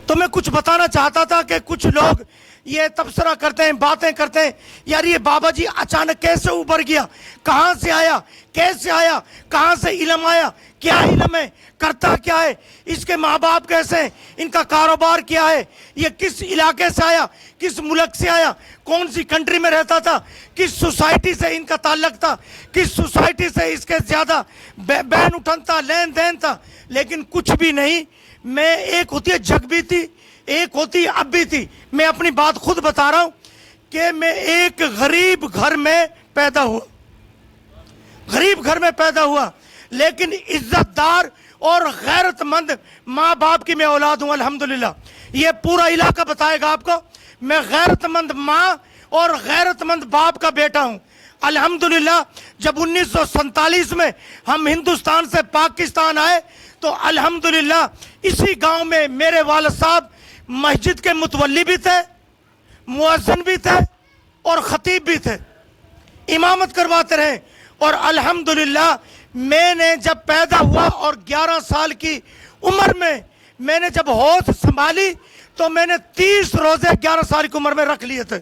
تو میں کچھ بتانا چاہتا تھا کہ کچھ لوگ یہ تبصرہ کرتے ہیں، باتیں کرتے ہیں، یار یہ بابا جی اچانک کیسے ابھر گیا، کہاں سے آیا، کیسے آیا، کہاں سے علم آیا، کیا علم ہے، کرتا کیا ہے، اس کے ماں باپ کیسے ہیں، ان کا کاروبار کیا ہے، یہ کس علاقے سے آیا، کس ملک سے آیا، کون سی کنٹری میں رہتا تھا، کس سوسائٹی سے ان کا تعلق تھا، کس سوسائٹی سے اس کے زیادہ بین اٹھن تھا، لین دین تھا، لیکن کچھ بھی نہیں۔ میں ایک ہوتی ہے جگ بھی تھی، ایک ہوتی ہے اب بھی تھی۔ میں اپنی بات خود بتا رہا ہوں کہ میں ایک غریب گھر میں پیدا ہوا، غریب گھر میں پیدا ہوا، لیکن عزت دار اور غیرت مند ماں باپ کی میں اولاد ہوں الحمدللہ۔ یہ پورا علاقہ بتائے گا آپ کو، میں غیرت مند ماں اور غیرت مند باپ کا بیٹا ہوں الحمدللہ۔ جب 1947 میں ہم ہندوستان سے پاکستان آئے تو الحمدللہ اسی گاؤں میں میرے والد صاحب مسجد کے متولی بھی تھے، مؤذن بھی تھے اور خطیب بھی تھے، امامت کرواتے رہے۔ اور الحمدللہ میں نے جب پیدا ہوا اور 11 سال کی عمر میں نے جب ہوش سنبھالی تو میں نے 30 روزے 11 سال کی عمر میں رکھ لیے تھے،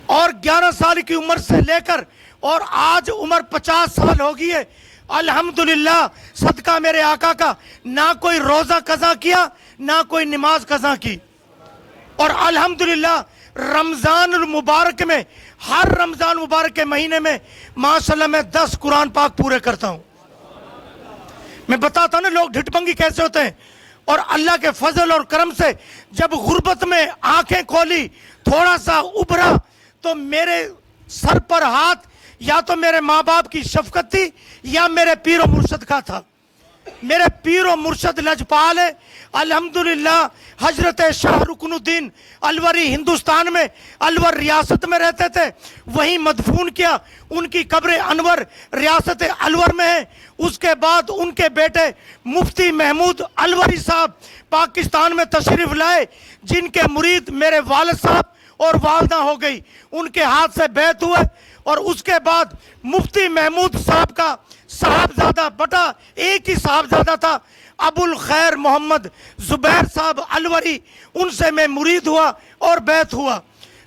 اور 11 سال کی عمر سے لے کر اور آج عمر 50 سال ہو گئی ہے الحمدللہ، صدقہ میرے آقا کا، نہ کوئی روزہ قضا کیا نہ کوئی نماز قضا کی۔ اور الحمدللہ رمضان المبارک میں، ہر رمضان مبارک کے مہینے میں ماشاءاللہ میں 10 قرآن پاک پورے کرتا ہوں۔ میں بتاتا ہوں نا لوگ ڈھٹ بنگی کیسے ہوتے ہیں۔ اور اللہ کے فضل اور کرم سے جب غربت میں آنکھیں کھولی، تھوڑا سا ابھرا، تو میرے سر پر ہاتھ یا تو میرے ماں باپ کی شفقت تھی یا میرے پیر و مرشد کا تھا۔ میرے پیر و مرشد لجپال ہے الحمدللہ، حضرت شاہ رکن الدین الوری ہندوستان میں الور ریاست میں رہتے تھے، وہیں مدفون کیا، ان کی قبر انور ریاست الور میں ہے۔ اس کے بعد ان کے بیٹے مفتی محمود الوری صاحب پاکستان میں تشریف لائے، جن کے مرید میرے والد صاحب اور والدہ ہو گئی، ان کے ہاتھ سے بیعت ہوئے۔ اور اس کے بعد مفتی محمود صاحب کا صاحبزادہ بٹا ایک ہی صاحبزادہ تھا، ابو الخیر محمد زبیر صاحب الوری، ان سے میں مرید ہوا اور بیعت ہوا۔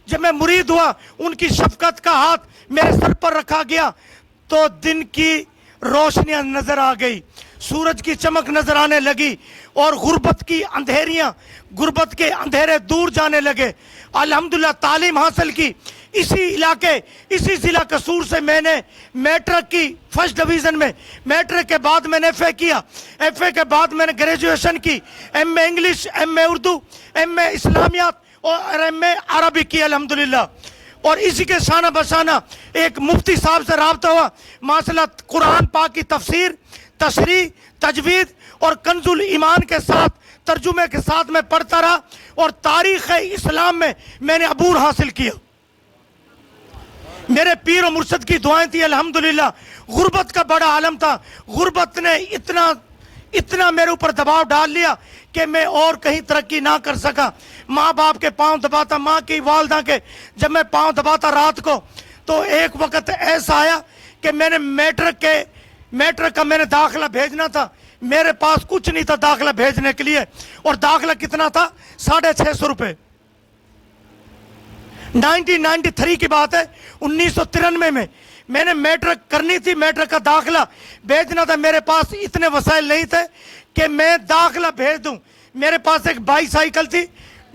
جب میں مرید ہوا ان کی شفقت کا ہاتھ میرے سر پر رکھا گیا تو دن کی روشنیاں نظر آ گئی، سورج کی چمک نظر آنے لگی، اور غربت کی اندھیریاں، غربت کے اندھیرے دور جانے لگے۔ الحمدللہ تعلیم حاصل کی اسی علاقے، اسی ضلع قصور سے میں نے میٹرک کی فرسٹ ڈویژن میں، میٹرک کے بعد میں نے ایف اے کیا، ایف اے کے بعد میں نے گریجویشن کی، M A English, M a Urdu, M اے اسلامیات اور ایم اے عربی کی الحمدللہ۔ اور اسی کے شانہ بشانہ ایک مفتی صاحب سے رابطہ ہوا، ماشاءاللہ قرآن پاک کی تفسیر، تشریح، تجوید اور کنز الایمان کے ساتھ ترجمے کے ساتھ میں پڑھتا رہا، اور تاریخ اسلام میں نے عبور حاصل کیا۔ میرے پیر و مرشد کی دعائیں تھی الحمدللہ۔ غربت کا بڑا عالم تھا، غربت نے اتنا میرے اوپر دباؤ ڈال لیا کہ میں اور کہیں ترقی نہ کر سکا۔ ماں باپ کے پاؤں دباتا، ماں کی والدہ کے جب میں پاؤں دباتا رات کو، تو ایک وقت ایسا آیا کہ میں نے میٹرک کا میں نے داخلہ بھیجنا تھا، میرے پاس کچھ نہیں تھا داخلہ بھیجنے کے لیے، اور داخلہ کتنا تھا؟ 650 روپے۔ 1993 کی بات ہے، 1993 میں نے میٹرک کرنی تھی، میٹرک کا داخلہ بھیجنا تھا، میرے پاس اتنے وسائل نہیں تھے کہ میں داخلہ بھیج دوں۔ میرے پاس ایک بائی سائیکل تھی،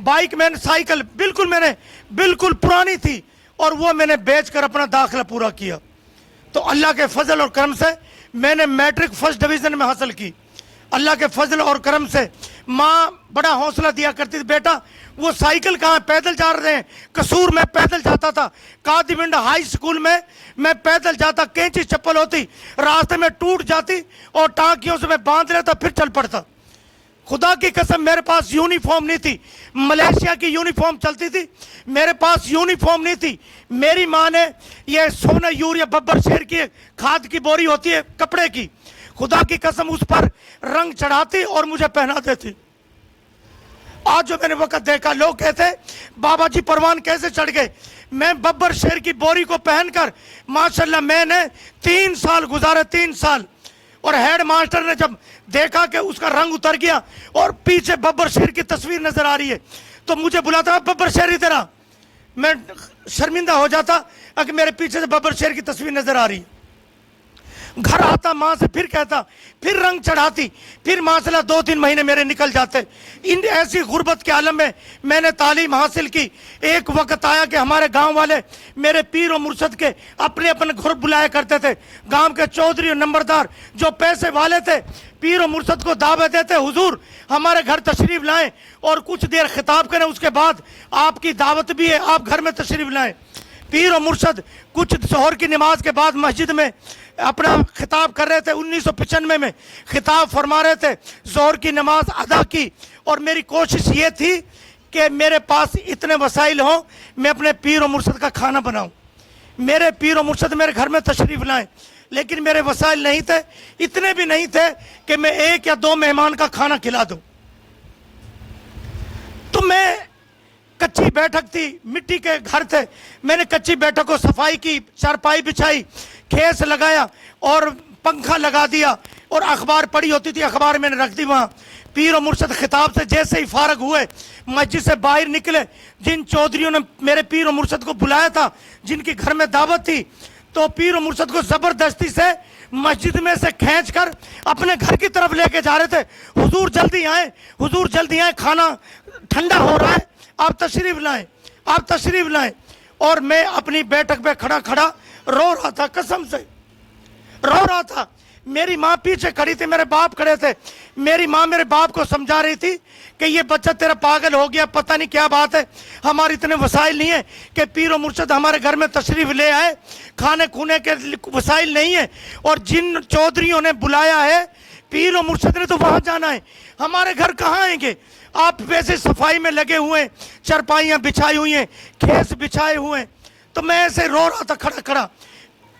بائک میں نے سائیکل بالکل پرانی تھی، اور وہ میں نے بیچ کر اپنا داخلہ پورا کیا۔ تو اللہ کے فضل اور کرم سے میں نے میٹرک فرسٹ ڈویژن میں حاصل کی۔ اللہ کے فضل اور کرم سے ماں بڑا حوصلہ دیا کرتی تھی، بیٹا وہ سائیکل کہاں، پیدل جا رہے ہیں۔ قصور میں پیدل جاتا تھا، قادمنڈ ہائی سکول میں پیدل جاتا، کینچی چپل ہوتی، راستے میں ٹوٹ جاتی اور ٹانکیوں سے میں باندھ لیتا، پھر چل پڑتا۔ خدا کی قسم میرے پاس یونیفارم نہیں تھی، ملیشیا کی یونیفارم چلتی تھی، میرے پاس یونیفارم نہیں تھی۔ میری ماں نے یہ سونا یوریا ببر شیر کی کھاد کی بوری ہوتی ہے کپڑے کی، خدا کی قسم اس پر رنگ چڑھاتی اور مجھے پہنا دیتی۔ آج جو میں نے وقت دیکھا، لوگ کہتے ہیں بابا جی پروان کیسے چڑھ گئے۔ میں ببر شیر کی بوری کو پہن کر ماشاءاللہ میں نے 3 سال گزارے، 3 سال، اور ہیڈ ماسٹر نے جب دیکھا کہ اس کا رنگ اتر گیا اور پیچھے ببر شیر کی تصویر نظر آ رہی ہے تو مجھے بلاتا، ببر شیر ادھر آ۔ میں شرمندہ ہو جاتا کہ میرے پیچھے سے ببر شیر کی تصویر نظر آ رہی ہے۔ گھر آتا ماں سے، پھر کہتا، پھر رنگ چڑھاتی، پھر ماشاءاللہ 2-3 مہینے میرے نکل جاتے۔ ان ایسی غربت کے عالم میں نے تعلیم حاصل کی۔ ایک وقت آیا کہ ہمارے گاؤں والے میرے پیر و مرشد کے اپنے اپنے گھر بلایا کرتے تھے۔ گاؤں کے چودھری اور نمبردار جو پیسے والے تھے پیر و مرشد کو دعوت دیتے، حضور ہمارے گھر تشریف لائیں اور کچھ دیر خطاب کریں، اس کے بعد آپ کی دعوت بھی ہے، آپ گھر میں تشریف لائیں۔ پیر و مرشد کچھ ظہر کی نماز کے بعد مسجد میں اپنا خطاب کر رہے تھے۔ 1995 میں خطاب فرما رہے تھے، ظہر کی نماز ادا کی، اور میری کوشش یہ تھی کہ میرے پاس اتنے وسائل ہوں میں اپنے پیر و مرشد کا کھانا بناؤں، میرے پیر و مرشد میرے گھر میں تشریف لائیں، لیکن میرے وسائل نہیں تھے، اتنے بھی نہیں تھے کہ میں 1 یا 2 مہمان کا کھانا کھلا دوں۔ تو میں کچی بیٹھک تھی، مٹی کے گھر تھے، میں نے کچی بیٹھک کو صفائی کی، چارپائی بچھائی، کھیس لگایا اور پنکھا لگا دیا، اور اخبار پڑھی ہوتی تھی اخبار میں نے رکھ دی وہاں۔ پیر و مرشد خطاب سے جیسے ہی فارغ ہوئے مسجد سے باہر نکلے، جن چودھریوں نے میرے پیر و مرشد کو بلایا تھا، جن کے گھر میں دعوت تھی، تو پیر و مرشد کو زبردستی سے مسجد میں سے کھینچ کر اپنے گھر کی طرف لے کے جا رہے تھے۔ حضور جلدی آئیں، حضور جلدی آئیں، کھانا ٹھنڈا ہو رہا ہے، آپ تشریف لائیں، آپ تشریف لائیں۔ اور میں اپنی بیٹھک پہ کھڑا کھڑا رو رہا تھا، قسم سے رو رہا تھا۔ میری ماں پیچھے کھڑی تھی، میرے باپ کھڑے تھے۔ میری ماں میرے باپ کو سمجھا رہی تھی کہ یہ بچہ تیرا پاگل ہو گیا، پتہ نہیں کیا بات ہے، ہمارے اتنے وسائل نہیں ہیں کہ پیر و مرشد ہمارے گھر میں تشریف لے آئے، کھانے کھونے کے وسائل نہیں ہیں، اور جن چودھریوں نے بلایا ہے پیر و مرشد نے تو وہاں جانا ہے، ہمارے گھر کہاں آئیں گے؟ آپ ویسے صفائی میں لگے ہوئے ہیں، چرپائیاں بچھائی ہوئی ہیں، کھیس بچھائے ہوئے ہیں۔ تو میں ایسے رو رہا تھا کھڑا کھڑا۔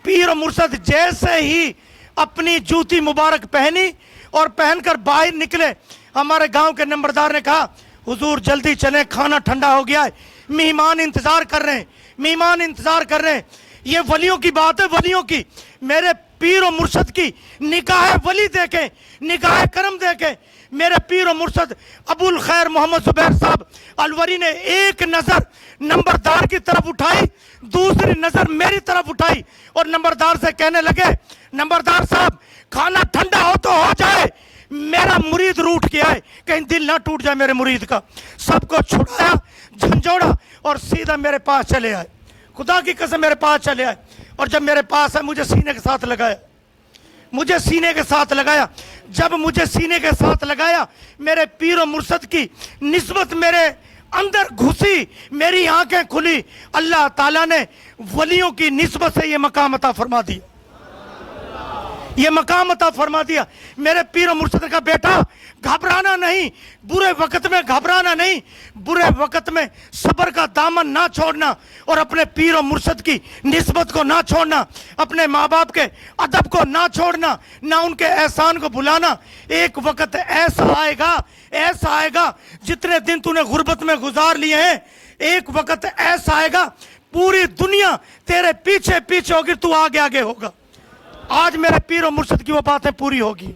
پیر و مرشد جیسے ہی اپنی جوتی مبارک پہنی اور پہن کر باہر نکلے، ہمارے گاؤں کے نمبردار نے کہا، حضور جلدی چلیں، کھانا ٹھنڈا ہو گیا ہے، مہمان انتظار کر رہے ہیں، مہمان انتظار کر رہے ہیں۔ یہ ولیوں کی بات ہے، ولیوں کی۔ میرے پیر و مرشد کی نگاہ ولی دیکھیں، نگاہ کرم دیکھیں۔ میرے پیر و مرشد ابو الخیر محمد زبیر صاحب الوری نے ایک نظر نمبردار کی طرف اٹھائی، دوسری نظر میری طرف اٹھائی، اور نمبردار سے کہنے لگے، نمبردار صاحب کھانا ٹھنڈا ہو تو ہو جائے، میرا مرید روٹ گیا ہے، کہیں دل نہ ٹوٹ جائے میرے مرید کا۔ سب کو چھڑایا، جھنجھوڑا اور سیدھا میرے پاس چلے آئے، خدا کی قسم میرے پاس چلے آئے۔ اور جب میرے پاس آئے مجھے سینے کے ساتھ لگایا، مجھے سینے کے ساتھ لگایا۔ جب مجھے سینے کے ساتھ لگایا، میرے پیر و مرشد کی نسبت میرے اندر گھسی، میری آنکھیں کھلی۔ اللہ تعالیٰ نے ولیوں کی نسبت سے یہ مقام عطا فرما دیا، یہ مقام عطا فرما دیا۔ میرے پیر و مرشد کا بیٹا گھبرانا نہیں، برے وقت میں گھبرانا نہیں، برے وقت میں صبر کا دامن نہ چھوڑنا، اور اپنے پیر و مرشد کی نسبت کو نہ چھوڑنا، اپنے ماں باپ کے ادب کو نہ چھوڑنا، نہ ان کے احسان کو بھلانا۔ ایک وقت ایسا آئے گا، ایسا آئے گا، جتنے دن تو نے غربت میں گزار لیے ہیں، ایک وقت ایسا آئے گا پوری دنیا تیرے پیچھے پیچھے ہوگی، تو آگے آگے ہوگا۔ آج میرے پیر و مرشد کی وہ باتیں پوری ہوگی۔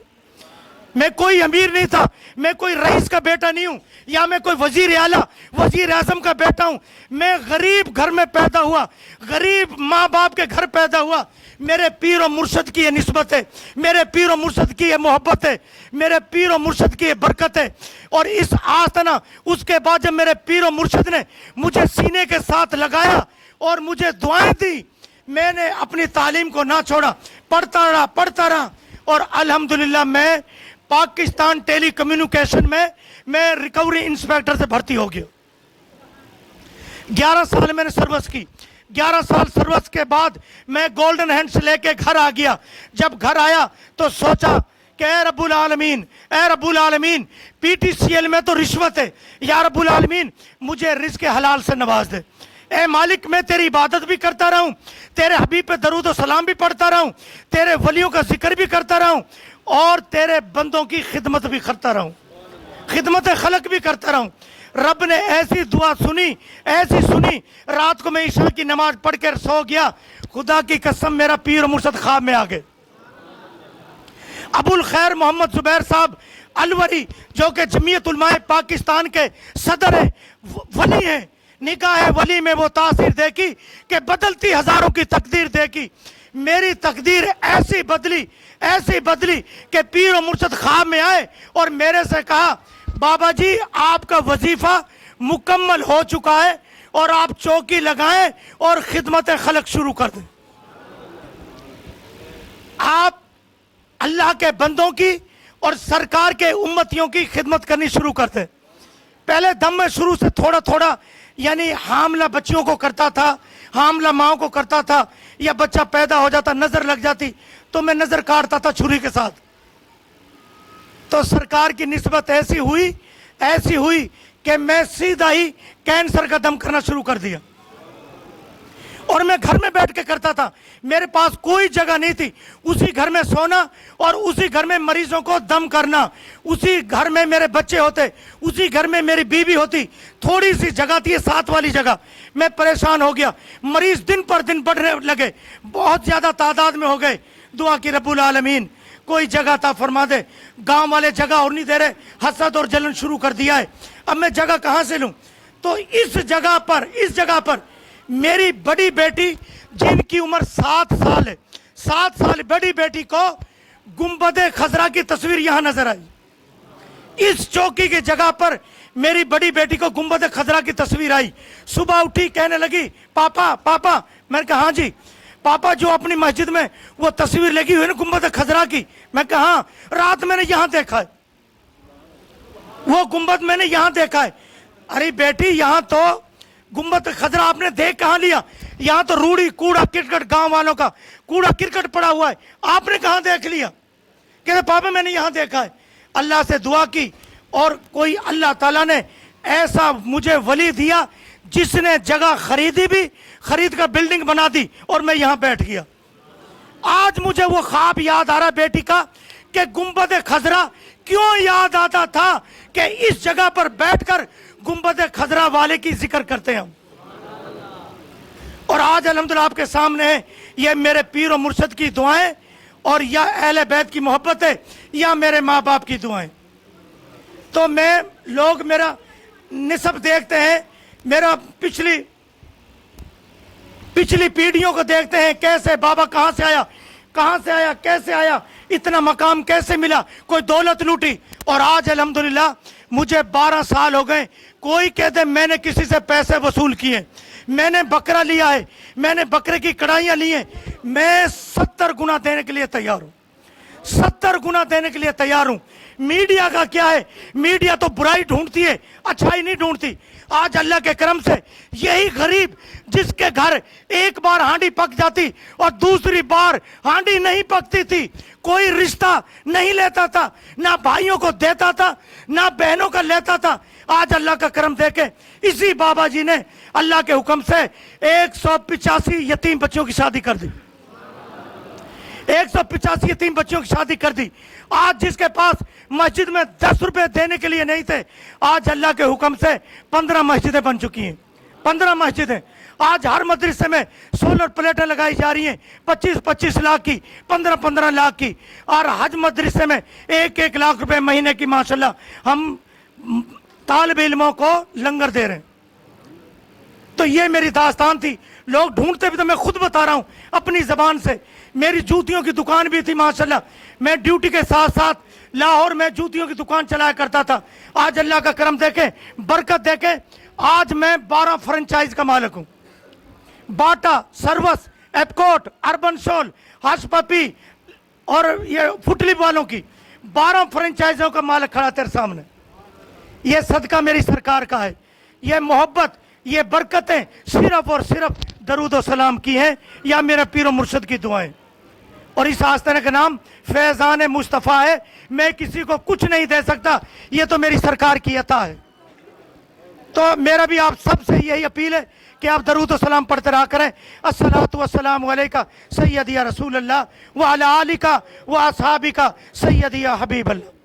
میں کوئی امیر نہیں تھا، میں کوئی رئیس کا بیٹا نہیں ہوں، یا میں کوئی وزیر اعلیٰ وزیر اعظم کا بیٹا ہوں۔ میں غریب گھر میں پیدا ہوا، غریب ماں باپ کے گھر پیدا ہوا۔ میرے پیر و مرشد کی یہ نسبت ہے، میرے پیر و مرشد کی یہ محبت ہے، میرے پیر و مرشد کی یہ برکت ہے۔ اور اس آستنا، اس کے بعد جب میرے پیر و مرشد نے مجھے سینے کے ساتھ لگایا اور مجھے دعائیں دی، میں نے اپنی تعلیم کو نہ چھوڑا، پڑھتا رہا، اور الحمدللہ میں پاکستان ٹیلی کمیونیکیشن میں ریکوری انسپیکٹر سے بھرتی ہو گیا۔ 11 سال میں نے سروس کی۔ 11 سال سروس کے بعد میں گولڈن ہینڈ سے لے کے گھر آ گیا۔ جب گھر آیا تو سوچا کہ اے رب العالمین، اے رب العالمین، پی ٹی سی ایل میں تو رشوت ہے، یا رب العالمین مجھے رزق حلال سے نواز دے۔ اے مالک، میں تیری عبادت بھی کرتا رہا ہوں، تیرے حبیب پہ درود و سلام بھی پڑھتا رہا ہوں، تیرے ولیوں کا ذکر بھی کرتا رہا ہوں، اور تیرے بندوں کی خدمت بھی کرتا رہا ہوں، خدمت خلق بھی کرتا رہا ہوں۔ رب نے ایسی دعا سنی، ایسی سنی، رات کو میں عشاء کی نماز پڑھ کر سو گیا، خدا کی قسم میرا پیر و مرشد خواب میں آ گئے۔ ابو الخیر محمد زبیر صاحب الوری جو کہ جمعیت علماء پاکستان کے صدر ہیں، ولی ہیں، نگاہ ولی میں وہ تاثیر دیکھی کہ بدلتی ہزاروں کی تقدیر دیکھی. میری تقدیر ایسی بدلی کہ پیر و مرشد خواب میں آئے اور میرے سے کہا بابا جی آپ کا وظیفہ مکمل ہو چکا ہے اور آپ چوکی لگائیں اور خدمت خلق شروع کر دیں. آپ اللہ کے بندوں کی اور سرکار کے امتیوں کی خدمت کرنی شروع کر دیں. پہلے دم میں شروع سے تھوڑا تھوڑا یعنی حاملہ بچیوں کو کرتا تھا، حاملہ ماؤں کو کرتا تھا، یا بچہ پیدا ہو جاتا نظر لگ جاتی تو میں نظر کاٹتا تھا چھری کے ساتھ. تو سرکار کی نسبت ایسی ہوئی کہ میں سیدھا ہی کینسر کا دم کرنا شروع کر دیا. اور میں گھر میں بیٹھ کے کرتا تھا، میرے پاس کوئی جگہ نہیں تھی. اسی گھر میں سونا اور اسی گھر میں مریضوں کو دم کرنا. اسی گھر میں میرے بچے ہوتے، اسی گھر میں میری بیوی ہوتی. تھوڑی سی جگہ تھی، 7 والی جگہ. میں پریشان ہو گیا. مریض دن پر دن بڑھنے لگے، بہت زیادہ تعداد میں ہو گئے. دعا کی رب العالمین کوئی جگہ تھا فرما دے. گاؤں والے جگہ اور نہیں دے رہے، حسد اور جلن شروع کر دیا ہے. اب میں جگہ کہاں سے لوں؟ تو اس جگہ پر میری بڑی بیٹی جن کی عمر 7 سال ہے، 7 سال بڑی بیٹی کو گنبد خضرا کی تصویر یہاں نظر آئی. اس چوکی کی جگہ پر میری بڑی بیٹی کو گنبد خضرا کی تصویر آئی. صبح اٹھی کہنے لگی پاپا. میں نے کہا ہاں جی. پاپا جو اپنی مسجد میں وہ تصویر لگی ہوئی نا گنبد خضرا کی. میں کہا ہاں، رات میں نے یہاں دیکھا ہے، وہ گنبد میں نے یہاں دیکھا ہے. ارے بیٹی یہاں تو گنبد خضرا آپ نے دیکھ کہاں لیا؟ یہاں تو روڑی کوڑا کرکٹ گاؤں والوں کا کوڑا کرکٹ پڑا ہوا ہے، آپ نے کہاں دیکھ لیا؟ کہتے پاپا میں نے یہاں دیکھا ہے. اللہ سے دعا کی اور کوئی اللہ تعالیٰ نے ایسا مجھے ولی دیا جس نے جگہ خریدی بھی، خرید کر بلڈنگ بنا دی اور میں یہاں بیٹھ گیا. آج مجھے وہ خواب یاد آ رہا بیٹی کا کہ گنبد خضرا کیوں یاد آتا تھا کہ اس جگہ پر بیٹھ کر گنبد خضرا والے کی ذکر کرتے ہیں. اور آج الحمدللہ آپ کے سامنے ہے یہ میرے پیر و مرشد کی دعائیں اور یا اہل بیت کی محبت ہے یا میرے ماں باپ کی دعائیں. تو لوگ میرا نسب دیکھتے ہیں، میرا پچھلی پیڑھیوں کو دیکھتے ہیں کیسے بابا کہاں سے آیا کیسے آیا، اتنا مقام کیسے ملا، کوئی دولت لوٹی. اور آج الحمدللہ مجھے 12 سال ہو گئے. کوئی کہتے میں نے کسی سے پیسے وصول کیے، میں نے بکرا لیا ہے، میں نے بکرے کی کڑھائیاں لی ہیں. میں 70 گنا دینے کے لیے تیار ہوں، 70 گنا دینے کے لیے تیار ہوں. میڈیا کا کیا ہے؟ میڈیا تو برائی ڈھونڈتی ہے، اچھائی نہیں ڈھونڈتی. آج اللہ کے کرم سے یہی غریب جس کے گھر ایک بار ہانڈی پک جاتی اور دوسری بار ہانڈی نہیں پکتی تھی، کوئی رشتہ نہیں لیتا تھا، نہ بھائیوں کو دیتا تھا نہ بہنوں کا لیتا تھا، آج اللہ کا کرم دیکھے اسی بابا جی نے اللہ کے حکم سے 185 یتیم بچوں کی شادی کر دی. 185 یتیم بچوں کی شادی کر دی. آج جس کے پاس مسجد میں 10 روپے دینے کے لیے نہیں تھے، آج اللہ کے حکم سے 15 مسجدیں بن چکی ہیں. 15 مسجدیں. آج ہر مدرسے میں سولر پلیٹیں لگائی جا رہی ہیں 25-25 لاکھ کی، 15-15 لاکھ کی. اور حج مدرسے میں 1-1 لاکھ روپے مہینے کی ماشاءاللہ ہم طالب علموں کو لنگر دے رہے ہیں. تو یہ میری داستان تھی. لوگ ڈھونڈتے بھی تو میں خود بتا رہا ہوں اپنی زبان سے. میری جوتیوں کی دکان بھی تھی ماشاءاللہ. میں ڈیوٹی کے ساتھ ساتھ لاہور میں جوتیوں کی دکان چلایا کرتا تھا. آج اللہ کا کرم دیکھیں، برکت دیکھیں، آج میں 12 فرنچائز کا مالک ہوں. باٹا، سروس، ایپکوٹ، اربن شول، ہش پپی اور یہ فٹلی والوں کی 12 فرنچائزوں کا مالک کھڑا تیرے سامنے. یہ صدقہ میری سرکار کا ہے. یہ محبت، یہ برکتیں صرف اور صرف درود و سلام کی ہیں یا میرے پیر و مرشد کی دعائیں. اور اس آستانے کا نام فیضان مصطفیٰ ہے. میں کسی کو کچھ نہیں دے سکتا، یہ تو میری سرکار کی عطا ہے. تو میرا بھی آپ سب سے یہی اپیل ہے کہ آپ درود و سلام پڑھتے رہا کریں. الصلاۃ والسلام علیکہ سیدی یا رسول اللہ وعلی آلکہ و اصحابکہ سیدی یا حبیب اللہ.